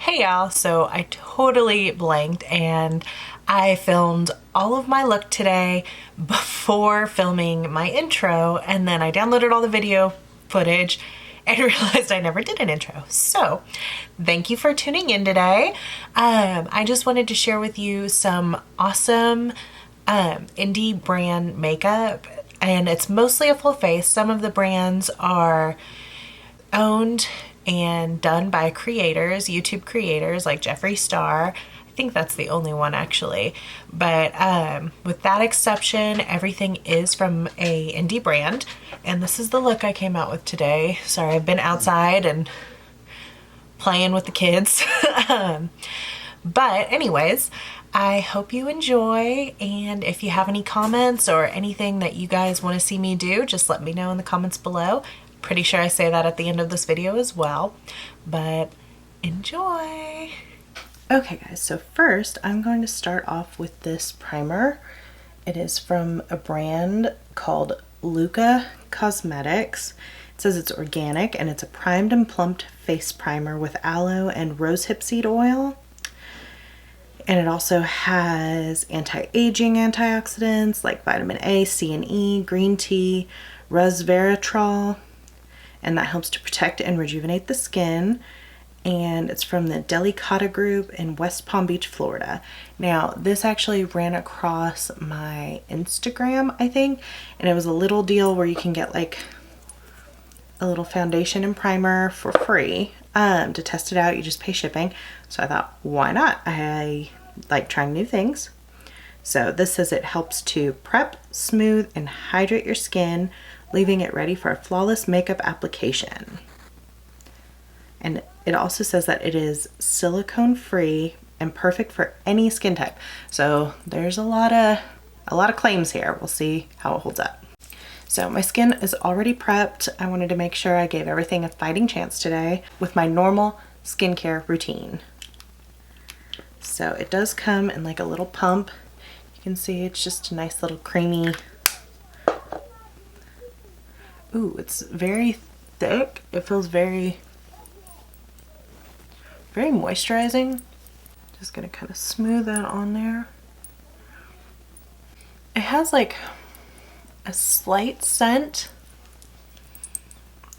Hey y'all, so I totally blanked and I filmed all of my look today before filming my intro, and then I downloaded all the video footage and realized I never did an intro. So thank you for tuning in today. I just wanted to share with you some awesome indie brand makeup, and it's mostly a full face. Some of the brands are owned and done by creators, YouTube creators like Jeffree Star. I think that's the only one actually. But with that exception, everything is from a indie brand. And this is the look I came out with today. Sorry, I've been outside and playing with the kids. But anyways, I hope you enjoy, and if you have any comments or anything that you guys want to see me do, just let me know in the comments below. Pretty sure I say that at the end of this video as well, but enjoy. Okay guys, so first I'm going to start off with this primer. It is from a brand called Luca Cosmetics. It says it's organic and it's a primed and plumped face primer with aloe and rosehip seed oil. And it also has anti-aging antioxidants like vitamin A, C, and E, green tea, resveratrol, and that helps to protect and rejuvenate the skin. And it's from the Delicata Group in West Palm Beach, Florida. Now, this actually ran across my Instagram, I think, and it was a little deal where you can get like a little foundation and primer for free. To test it out, you just pay shipping. So I thought, why not? I like trying new things. So this says it helps to prep, smooth, and hydrate your skin, leaving it ready for a flawless makeup application. And it also says that it is silicone free and perfect for any skin type. So there's a lot of claims here. We'll see how it holds up. So my skin is already prepped. I wanted to make sure I gave everything a fighting chance today with my normal skincare routine. So it does come in like a little pump. You can see it's just a nice little creamy. Ooh, it's very thick. It feels very moisturizing. Just gonna kind of smooth that on there. It has like a slight scent.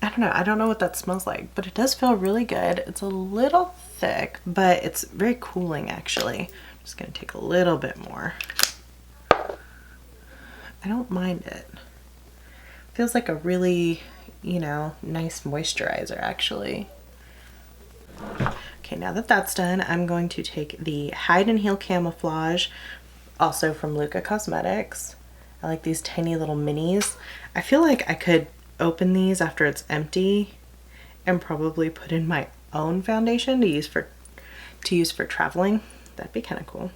I don't know what that smells like, but it does feel really good. It's a little thick, but it's very cooling actually. I'm just gonna take a little bit more. I don't mind it. Feels like a really, nice moisturizer actually. Okay, now that that's done, I'm going to take the Hide and Heal Camouflage, also from Luca Cosmetics. I like these tiny little minis. I feel like I could open these after it's empty and probably put in my own foundation to use for traveling. That'd be kind of cool.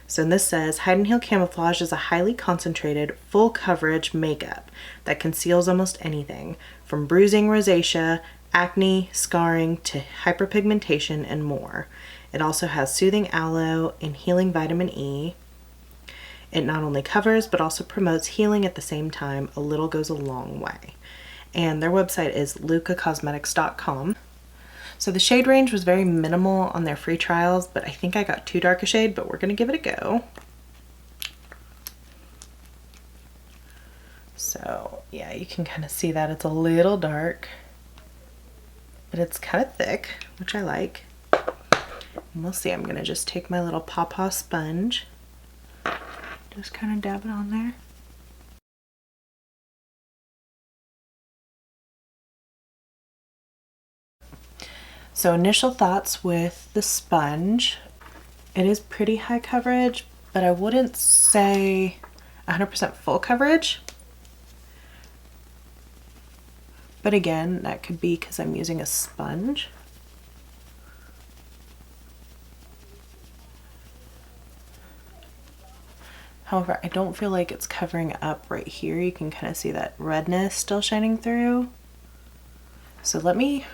So this says, Hide and Heal Camouflage is a highly concentrated, full coverage makeup that conceals almost anything, from bruising, rosacea, acne, scarring, to hyperpigmentation, and more. It also has soothing aloe and healing vitamin E. It not only covers, but also promotes healing at the same time. A little goes a long way. And their website is lucacosmetics.com. So the shade range was very minimal on their free trials, but I think I got too dark a shade, but we're gonna give it a go. So yeah, you can kind of see that it's a little dark, but it's kind of thick, which I like. And we'll see, I'm gonna just take my little Pawpaw sponge, just kind of dab it on there. So initial thoughts with the sponge. It is pretty high coverage, but I wouldn't say 100% full coverage. But again, that could be because I'm using a sponge. However, I don't feel like it's covering up right here. You can kind of see that redness still shining through. So let me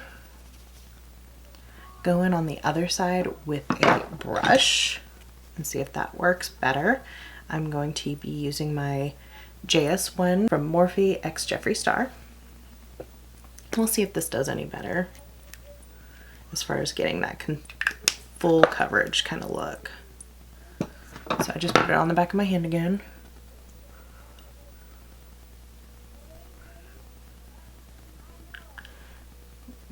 go in on the other side with a brush and see if that works better. I'm going to be using my JS1 from Morphe x Jeffree Star. We'll see if this does any better. as far as getting that full coverage kind of look. So I just put it on the back of my hand again.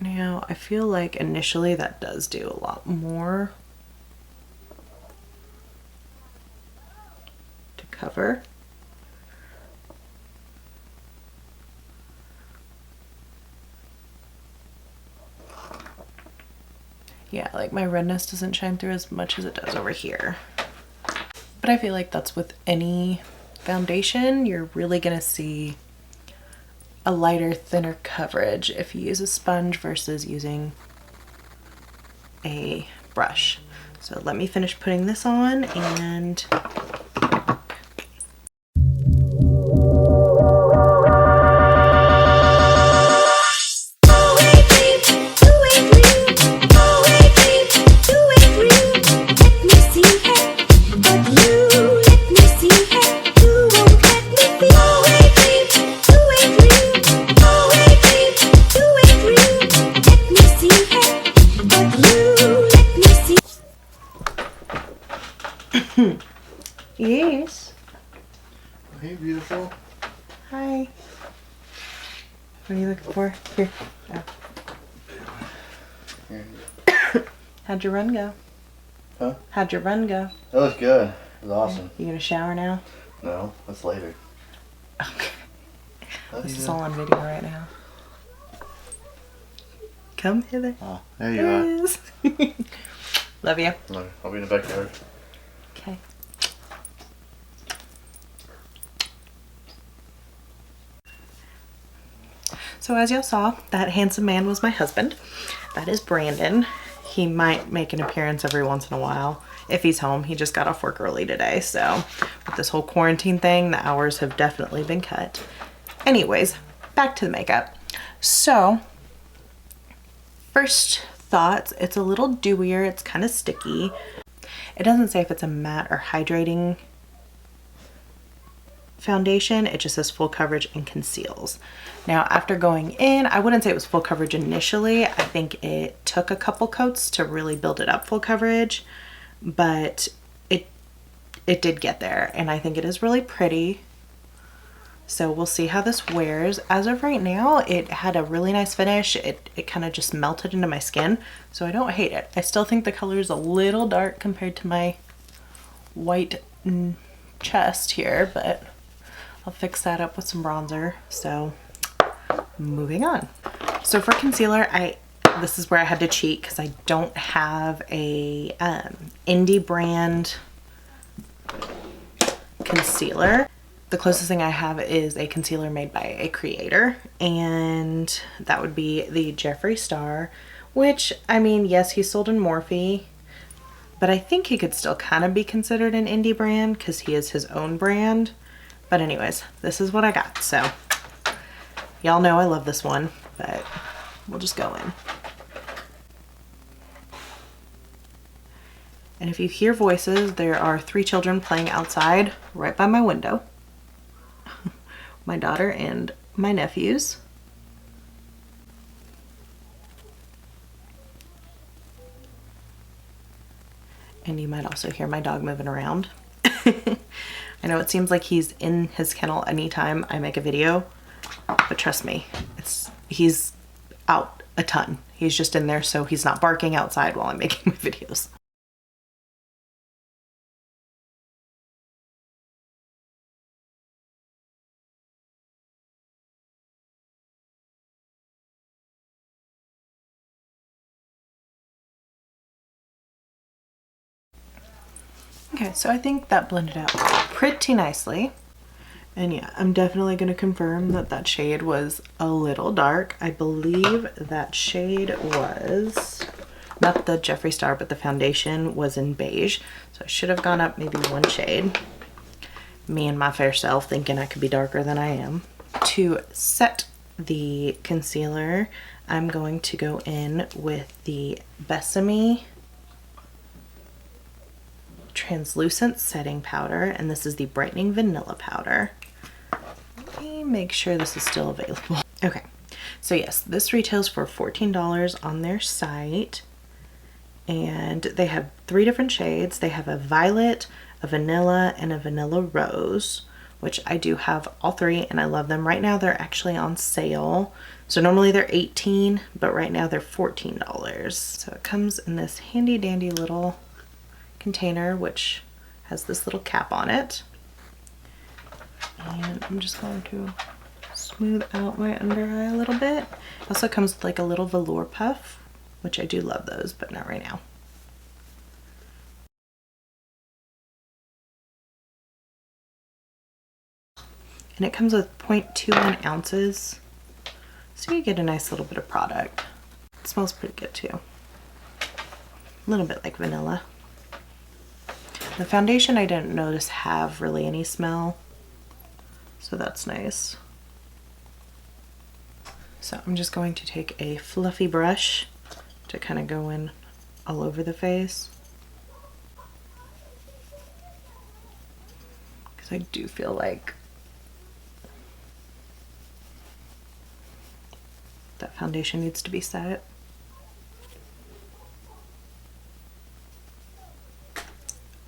Now, I feel like initially that does do a lot more to cover. Yeah, like my redness doesn't shine through as much as it does over here. But I feel like that's with any foundation. You're really gonna see a lighter, thinner coverage if you use a sponge versus using a brush. So let me finish putting this on and yes. Hey, beautiful. Hi. What are you looking for? Here. Oh. How'd your run go? Huh? How'd your run go? That was good. It was awesome. You gonna shower now? No, that's later. Okay. Love This you. is all on video right now. Come hither. Oh, there you are. Yes. Love you. No, I'll be in the backyard. Okay. So as y'all saw, that handsome man was my husband. That is Brandon. He might make an appearance every once in a while if he's home. He just got off work early today, so with this whole quarantine thing, the hours have definitely been cut. Anyways, back to the makeup. So, first thoughts, it's a little dewier, it's kind of sticky. It doesn't say if it's a matte or hydrating foundation, it just says full coverage and conceals. Now after going in, I wouldn't say it was full coverage initially. I think it took a couple coats to really build it up full coverage, but it did get there, and I think it is really pretty. So we'll see how this wears. As of right now, it had a really nice finish. It kind of just melted into my skin, so I don't hate it. I still think the color is a little dark compared to my white chest here, but I'll fix that up with some bronzer. So moving on. So for concealer, this is where I had to cheat because I don't have a indie brand concealer. The closest thing I have is a concealer made by a creator, and that would be the Jeffree Star, which, I mean, yes, he's sold in Morphe, but I think he could still kind of be considered an indie brand because he is his own brand. But anyways, this is what I got. So y'all know I love this one, but we'll just go in. And if you hear voices, there are 3 children playing outside right by my window. My daughter and my nephews. And you might also hear my dog moving around. I know it seems like he's in his kennel anytime I make a video, but trust me, he's out a ton. He's just in there so he's not barking outside while I'm making my videos. Okay, so I think that blended out pretty nicely. And yeah, I'm definitely going to confirm that that shade was a little dark. I believe that shade was, not the Jeffree Star, but the foundation was in beige. So I should have gone up maybe 1 shade. Me and my fair self thinking I could be darker than I am. To set the concealer, I'm going to go in with the Besame translucent setting powder, and this is the brightening vanilla powder. Let me make sure this is still available. Okay, so yes, this retails for $14 on their site. and they have 3 different shades. They have a violet, a vanilla, and a vanilla rose, which I do have all 3 and I love them. Right now they're actually on sale. So normally they're $18, but right now they're $14. So it comes in this handy dandy little container, which has this little cap on it. And I'm just going to smooth out my under eye a little bit. It also comes with like a little velour puff, which I do love those, but not right now. And it comes with 0.21 ounces. So you get a nice little bit of product. It smells pretty good too. A little bit like vanilla. The foundation I didn't notice have really any smell. So that's nice. So I'm just going to take a fluffy brush to kind of go in all over the face. Because I do feel like that foundation needs to be set.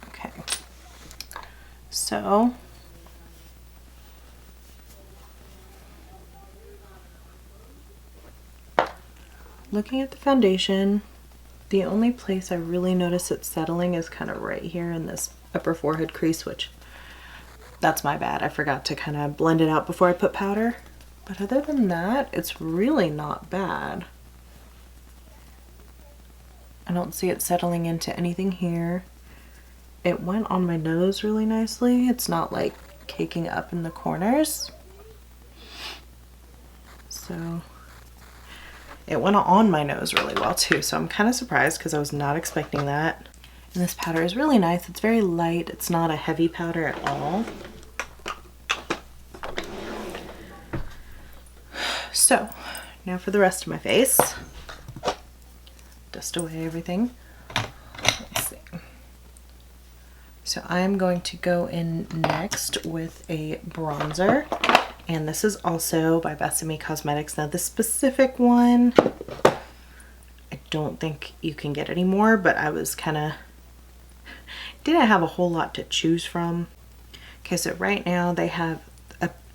Okay. So looking at the foundation, the only place I really notice it settling is kind of right here in this upper forehead crease, which that's my bad. I forgot to kind of blend it out before I put powder. But other than that, it's really not bad. I don't see it settling into anything here. It went on my nose really nicely. It's not like caking up in the corners. So it went on my nose really well too, so I'm kind of surprised because I was not expecting that. And this powder is really nice. It's very light. It's not a heavy powder at all. So now for the rest of my face. Dust away everything. Let's see. So I'm going to go in next with a bronzer. And this is also by Besame Cosmetics. Now this specific one, I don't think you can get anymore, but I was kind of, didn't have a whole lot to choose from. Okay, so right now they have,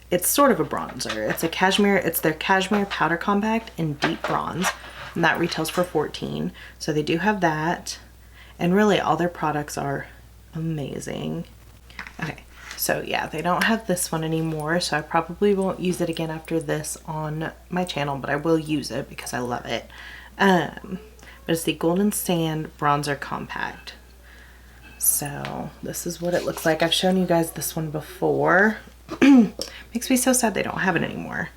it's sort of a bronzer. It's a cashmere, it's their Cashmere Powder Compact in Deep Bronze, and that retails for $14. So they do have that, and really all their products are amazing. Okay. So yeah, they don't have this one anymore, so I probably won't use it again after this on my channel, but I will use it because I love it. But it's the Golden Sand Bronzer Compact. So this is what it looks like. I've shown you guys this one before. Makes me so sad they don't have it anymore.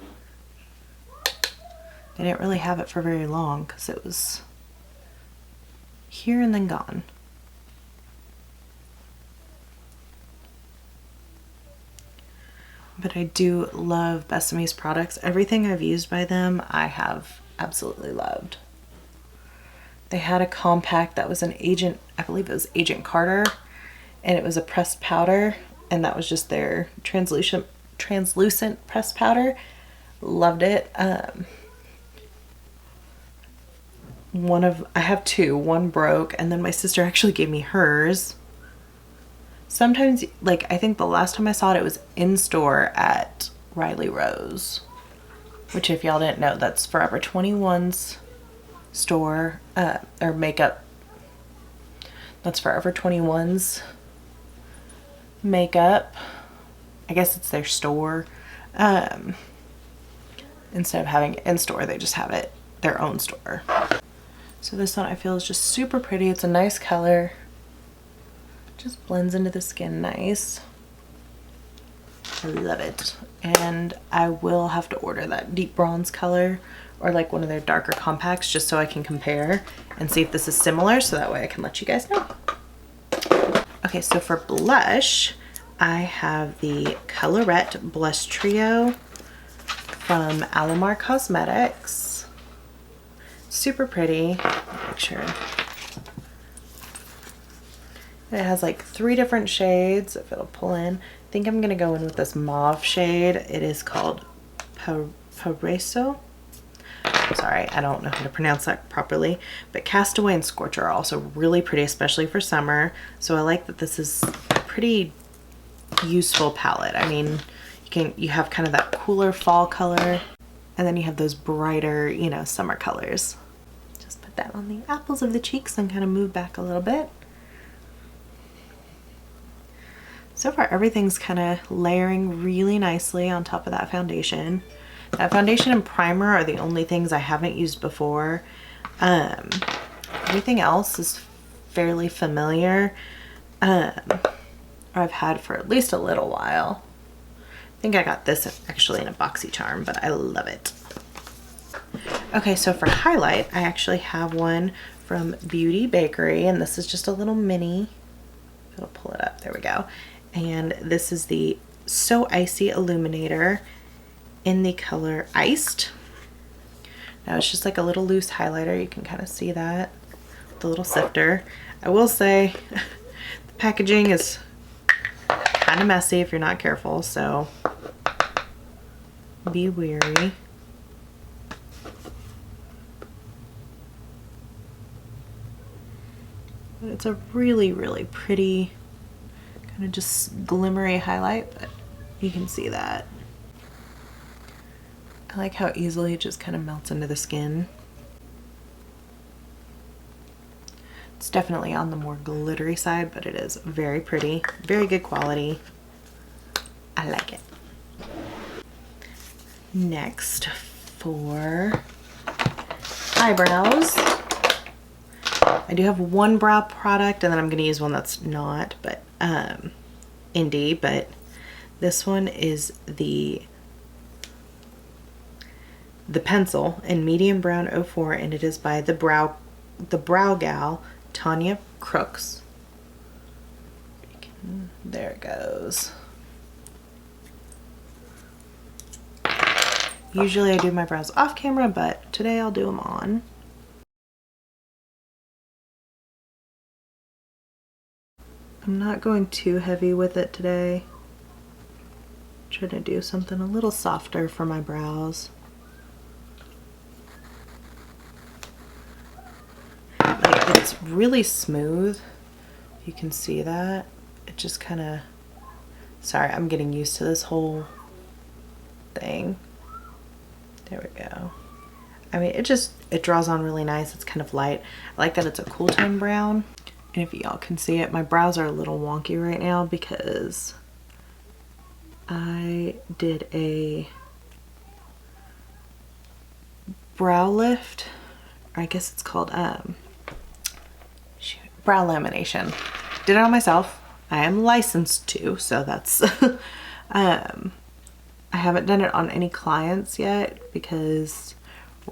They didn't really have it for very long because it was here and then gone. But I do love Besame's products. Everything I've used by them, I have absolutely loved. They had a compact that was an Agent, I believe it was Agent Carter, and it was a pressed powder, and that was just their translucent pressed powder. Loved it. I have 2. One broke, and then my sister actually gave me hers. Sometimes, like, I think the last time I saw it, it was in store at Riley Rose, which if y'all didn't know, that's Forever 21's store, or makeup. That's Forever 21's makeup. I guess it's their store. Instead of having it in store, they just have it their own store. So this one I feel is just super pretty. It's a nice color. Just blends into the skin nice. I love it. And I will have to order that deep bronze color or like one of their darker compacts just so I can compare and see if this is similar, so that way I can let you guys know. Okay, so for blush, I have the Colorette Blush Trio from Alamar Cosmetics. Super pretty. Make sure. It has like 3 different shades, if it'll pull in. I think I'm gonna go in with this mauve shade. It is called Paraiso. sorry, I don't know how to pronounce that properly, but Castaway and Scorcher are also really pretty, especially for summer. So I like that this is a pretty useful palette. I mean, you have kind of that cooler fall color, and then you have those brighter, you know, summer colors. Just put that on the apples of the cheeks and kind of move back a little bit. So far, everything's kind of layering really nicely on top of that foundation. That foundation and primer are the only things I haven't used before. Everything else is fairly familiar, or I've had for at least a little while. I think I got this actually in a BoxyCharm, but I love it. Okay, so for highlight, I actually have one from Beauty Bakery, and this is just a little mini. I'll pull it up, there we go. And this is the So Icy Illuminator in the color Iced. Now it's just like a little loose highlighter. You can kind of see that with the little sifter. I will say the packaging is kind of messy if you're not careful, so be wary. But it's a really, really pretty kind of just glimmery highlight, but you can see that. I like how easily it just kind of melts into the skin. It's definitely on the more glittery side, but it is very pretty, very good quality. I like it. Next, for eyebrows, I do have one brow product, and then I'm going to use one that's not, but indie, but this one is the pencil in medium brown 04, and it is by the brow gal Tanya Crooks. There it goes. Usually I do my brows off camera, but today I'll do them on. I'm not going too heavy with it today. I'm trying to do something a little softer for my brows. Like, it's really smooth. You can see that. It just kind of, sorry, I'm getting used to this whole thing. There we go. I mean, it draws on really nice. It's kind of light. I like that it's a cool tone brown. And if y'all can see it, my brows are a little wonky right now because I did a brow lift. I guess it's called brow lamination. Did it on myself. I am licensed to, so that's I haven't done it on any clients yet because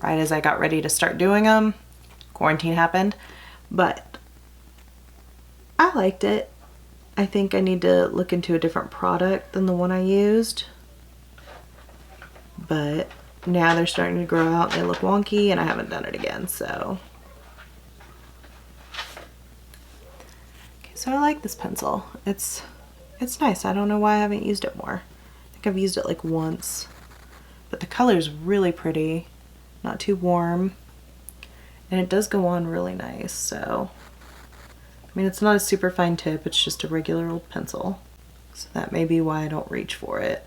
right as I got ready to start doing them, quarantine happened. But I liked it. I think I need to look into a different product than the one I used. But now they're starting to grow out and they look wonky, and I haven't done it again, so. Okay, so I like this pencil. It's nice. I don't know why I haven't used it more. I think I've used it like once. But the color is really pretty, not too warm, and it does go on really nice, so. I mean, it's not a super fine tip, it's just a regular old pencil. So that may be why I don't reach for it.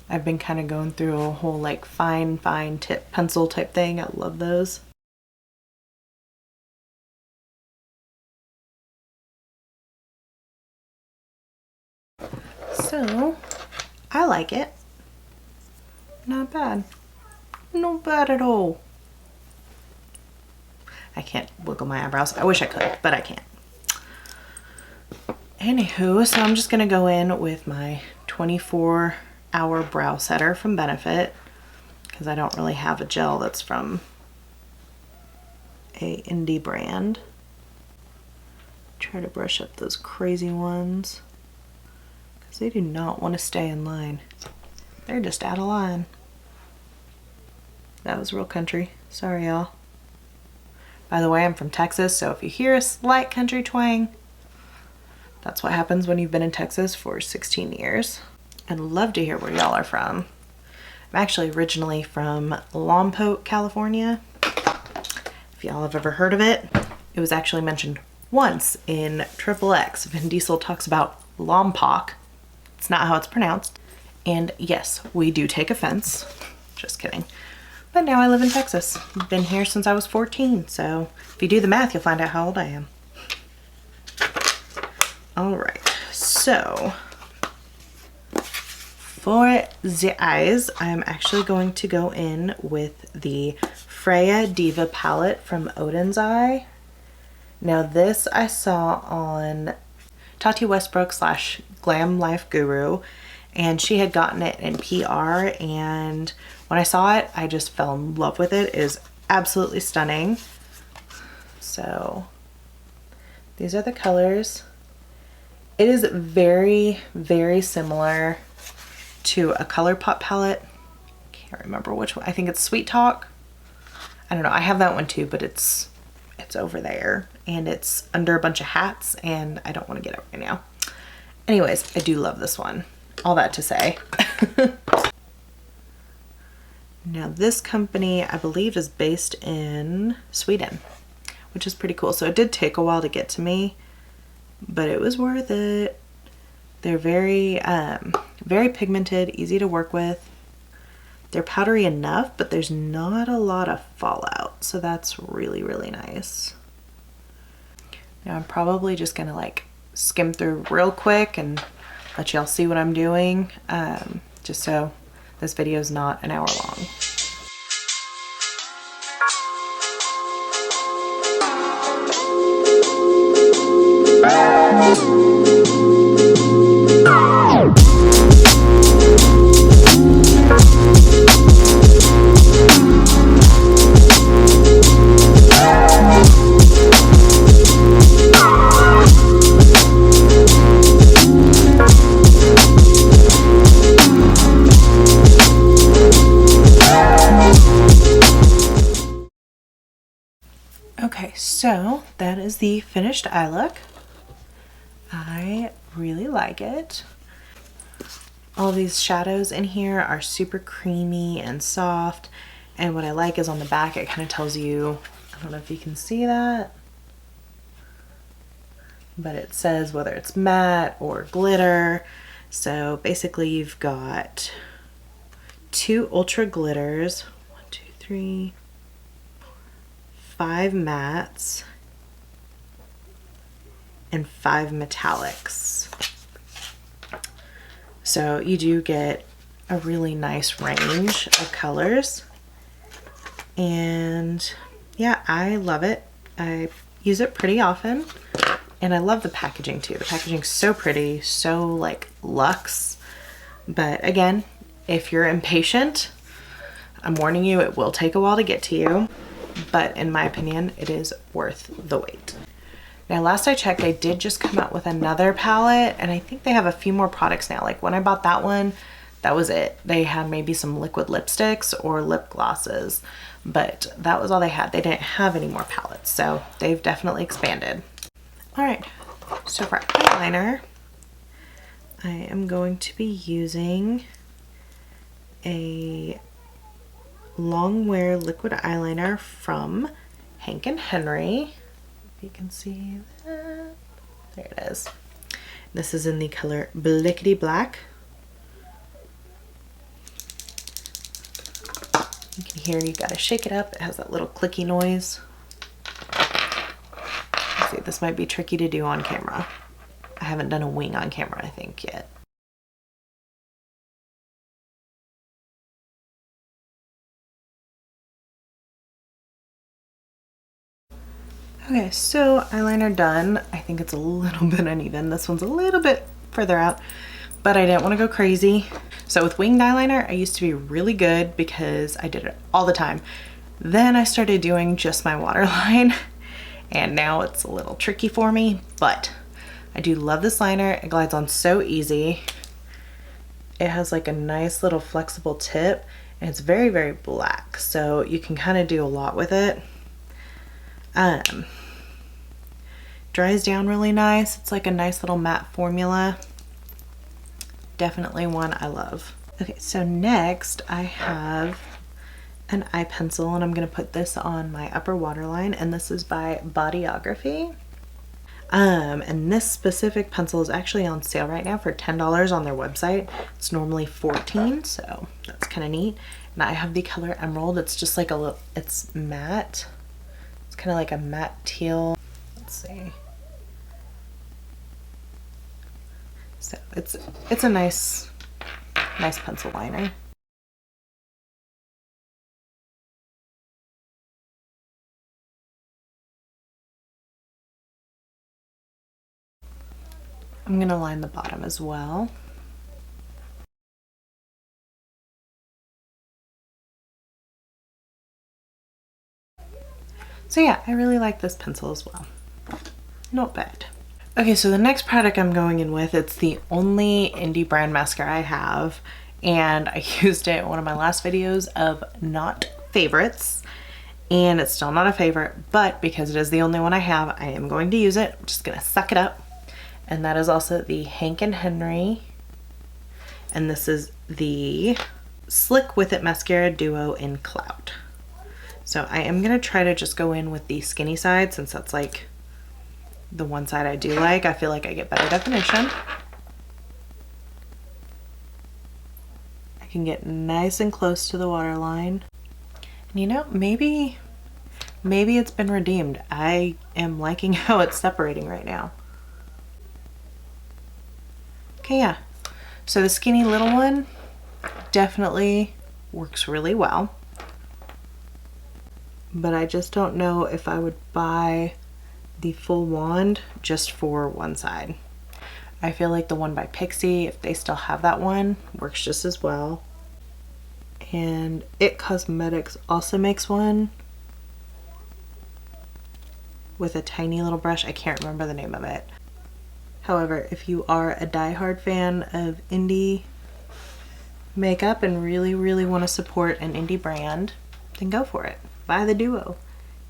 I've been kind of going through a whole like fine tip pencil type thing. I love those. So, I like it. Not bad. Not bad at all. I can't wiggle my eyebrows. I wish I could, but I can't. Anywho, so I'm just gonna go in with my 24-hour brow setter from Benefit because I don't really have a gel that's from a indie brand. Try to brush up those crazy ones because they do not want to stay in line. They're just out of line. That was real country. Sorry, y'all. By the way, I'm from Texas, so if you hear a slight country twang, that's what happens when you've been in Texas for 16 years. I'd love to hear where y'all are from. I'm actually originally from Lompoc, California. If y'all have ever heard of it, it was actually mentioned once in Triple X. Vin Diesel talks about Lompoc. It's not how it's pronounced. And yes, we do take offense. Just kidding. But now I live in Texas. I've been here since I was 14, so if you do the math, you'll find out how old I am. All right, so for the eyes, I'm actually going to go in with the Freya Diva palette from Odin's Eye. Now this I saw on Tati Westbrook / Glam Life Guru, and she had gotten it in PR, and when I saw it, I just fell in love with it. It is absolutely stunning. So these are the colors. It is very, very similar to a ColourPop palette. Can't remember which one. I think it's Sweet Talk. I don't know. I have that one too, but it's over there and it's under a bunch of hats and I don't want to get it right now. Anyways, I do love this one. All that to say. Now this company, I believe, is based in Sweden, which is pretty cool. So it did take a while to get to me, but it was worth it. They're very, very pigmented, easy to work with. They're powdery enough, but there's not a lot of fallout. So that's really, really nice. Now I'm probably just gonna like skim through real quick and let y'all see what I'm doing, just so this video is not an hour long. Okay, so that is the finished eye look. I really like it. All these shadows in here are super creamy and soft. And what I like is on the back, it kind of tells you, I don't know if you can see that, but it says whether it's matte or glitter. So basically you've got 2 ultra glitters, 1, 2, 3, 5 mattes, and 5 metallics. So you do get a really nice range of colors. And yeah, I love it. I use it pretty often. And I love the packaging too. The packaging's so pretty, so like luxe. But again, if you're impatient, I'm warning you, it will take a while to get to you. But in my opinion, it is worth the wait. Now, last I checked, they did just come out with another palette, and I think they have a few more products now. Like when I bought that one, that was it. They had maybe some liquid lipsticks or lip glosses, but that was all they had. They didn't have any more palettes, so they've definitely expanded. All right, so for eyeliner, I am going to be using a Longwear liquid eyeliner from Hank & Henry. If you can see that. There it is. This is in the color Blickety Black. You can hear you gotta shake it up. It has that little clicky noise. Let's see, this might be tricky to do on camera. I haven't done a wing on camera, I think, yet. Okay, so eyeliner done. I think it's a little bit uneven. This one's a little bit further out, but I didn't want to go crazy. So with winged eyeliner, I used to be really good because I did it all the time. Then I started doing just my waterline, and now it's a little tricky for me, but I do love this liner. It glides on so easy. It has like a nice little flexible tip, and it's very, very black, so you can kind of do a lot with it. Dries down really nice. It's like a nice little matte formula. Definitely one I love. Okay, so next I have an eye pencil, and I'm going to put this on my upper waterline, and this is by Bodyography. And this specific pencil is actually on sale right now for $10 on their website. It's normally $14, so that's kind of neat. And I have the color Emerald. It's just like a little, it's matte. It's kind of like a matte teal. Let's see. So it's a nice pencil liner. I'm gonna line the bottom as well. So yeah, I really like this pencil as well. Not bad. Okay, so the next product I'm going in with, it's the only indie brand mascara I have, and I used it in one of my last videos of not favorites, and it's still not a favorite, but because it is the only one I have, I am going to use it. I'm just gonna suck it up. And that is also the Hank & Henry, and this is the Slick With It Mascara Duo in Cloud. So I am gonna try to just go in with the skinny side, since that's like the one side I do like. I feel like I get better definition. I can get nice and close to the waterline. And you know, maybe it's been redeemed. I am liking how it's separating right now. Okay, yeah. So the skinny little one definitely works really well. But I just don't know if I would buy the full wand just for one side. I feel like the one by Pixi, if they still have that one, works just as well. And It Cosmetics also makes one with a tiny little brush. I can't remember the name of it. However, if you are a diehard fan of indie makeup and really want to support an indie brand, then go for it. Buy the Duo.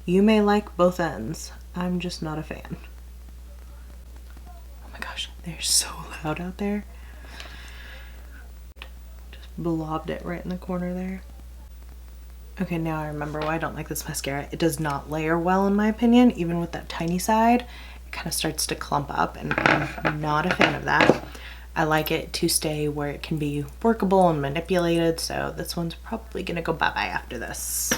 You may like both ends. I'm just not a fan. Oh my gosh, they're so loud out there. Just blobbed it right in the corner there. Okay, now I remember why I don't like this mascara. It does not layer well in my opinion, even with that tiny side. It kind of starts to clump up, and I'm not a fan of that. I like it to stay where it can be workable and manipulated, so this one's probably gonna go bye-bye after this.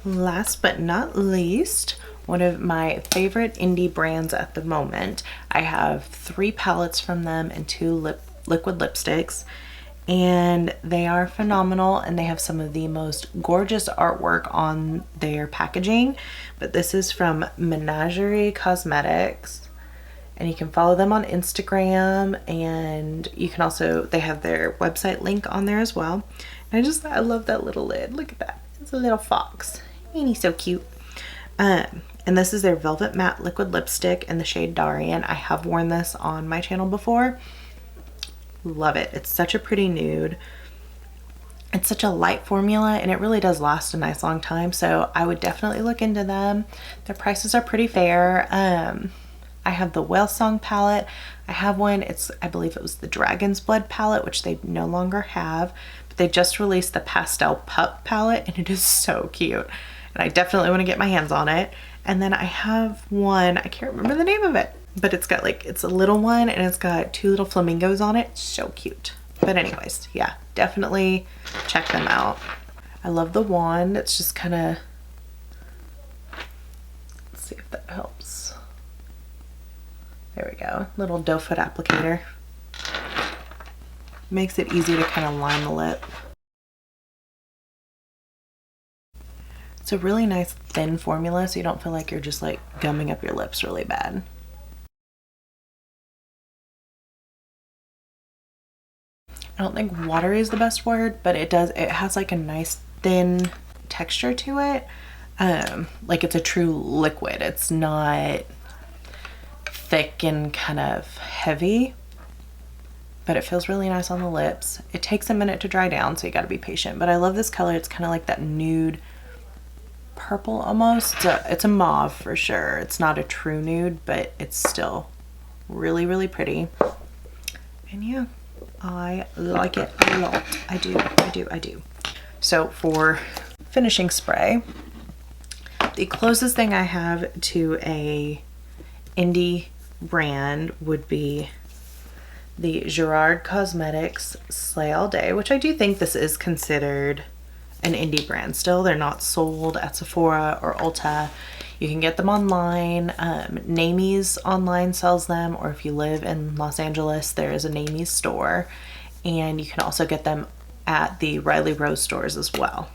Last but not least, one of my favorite indie brands at the moment. I have 3 palettes from them and 2 liquid lipsticks, and they are phenomenal, and they have some of the most gorgeous artwork on their packaging. But this is from Menagerie Cosmetics, and you can follow them on Instagram, and you can also, they have their website link on there as well. And I love that little lid. Look at that. It's a little fox. Ain't he so cute? And this is their Velvet Matte Liquid Lipstick in the shade Darian. I have worn this on my channel before. Love it. It's such a pretty nude. It's such a light formula, and it really does last a nice long time, so I would definitely look into them. Their prices are pretty fair. I have the Whale Song palette. I have one, I believe it was the Dragon's Blood palette, which they no longer have, but they just released the Pastel Pup palette, and it is so cute. And I definitely want to get my hands on it. And then I have one, I can't remember the name of it, but it's got like, it's a little one, and it's got 2 little flamingos on it. So cute. But anyways, yeah, definitely check them out. I love the wand. It's just kind of, let's see if that helps. There we go. Little doe foot applicator. Makes it easy to kind of line the lip. It's a really nice thin formula, so you don't feel like you're just like gumming up your lips really bad. I don't think watery is the best word, but it has like a nice thin texture to it. Like it's a true liquid. It's not thick and kind of heavy, but it feels really nice on the lips. It takes a minute to dry down, so you gotta be patient, but I love this color. It's kind of like that nude purple almost. It's a mauve for sure. It's not a true nude, but it's still really pretty. And yeah, I like it a lot. I do. So for finishing spray, the closest thing I have to a indie brand would be the Gerard Cosmetics Slay All Day, which I do think this is considered an indie brand still. They're not sold at Sephora or Ulta. You can get them online. Namies online sells them, or if you live in Los Angeles, there is a Namies store. And you can also get them at the Riley Rose stores as well.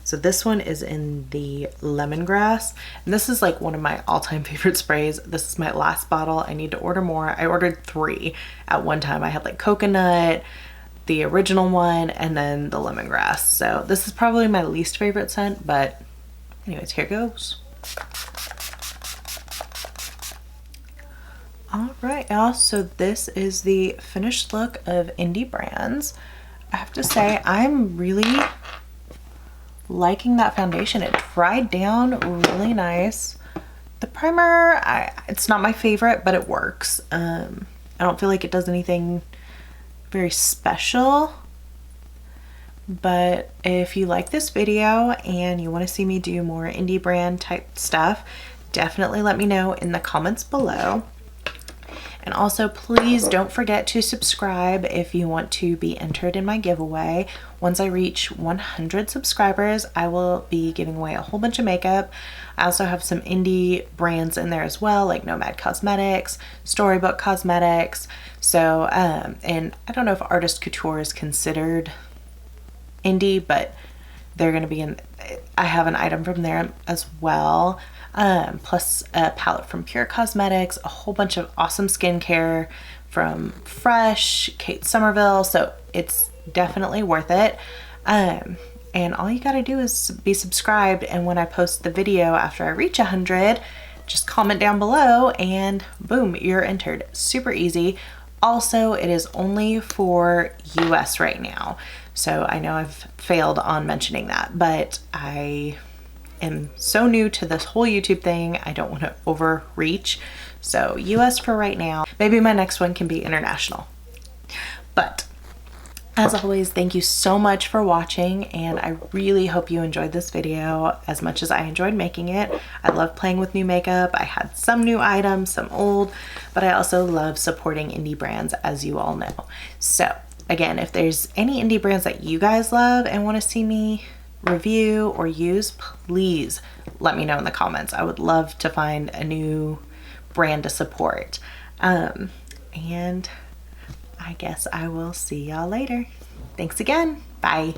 So this one is in the lemongrass, and this is like one of my all-time favorite sprays. This is my last bottle. I need to order more. I ordered 3 at one time. I had like coconut, the original one, and then the lemongrass. So this is probably my least favorite scent, but anyways, here goes. All right, y'all, so this is the finished look of indie brands. I have to say, I'm really liking that foundation. It dried down really nice. The primer, it's not my favorite, but it works. I don't feel like it does anything very special. But if you like this video and you want to see me do more indie brand type stuff, definitely let me know in the comments below. And also, please don't forget to subscribe if you want to be entered in my giveaway. Once I reach 100 subscribers, I will be giving away a whole bunch of makeup. I also have some indie brands in there as well, like Nomad Cosmetics, Storybook Cosmetics. So, and I don't know if Artist Couture is considered indie, but they're going to be in, I have an item from there as well. Plus a palette from Pure Cosmetics, a whole bunch of awesome skincare from Fresh, Kate Somerville, so it's definitely worth it. And all you gotta do is be subscribed, and when I post the video after I reach 100, just comment down below and boom, you're entered. Super easy. Also, it is only for US right now. So I know I've failed on mentioning that, but I am so new to this whole YouTube thing. I don't want to overreach. So US for right now. Maybe my next one can be international. But as always, thank you so much for watching, and I really hope you enjoyed this video as much as I enjoyed making it. I love playing with new makeup. I had some new items, some old, but I also love supporting indie brands, as you all know. So again, if there's any indie brands that you guys love and want to see me review or use, please let me know in the comments. I would love to find a new brand to support. And I guess I will see y'all later. Thanks again. Bye.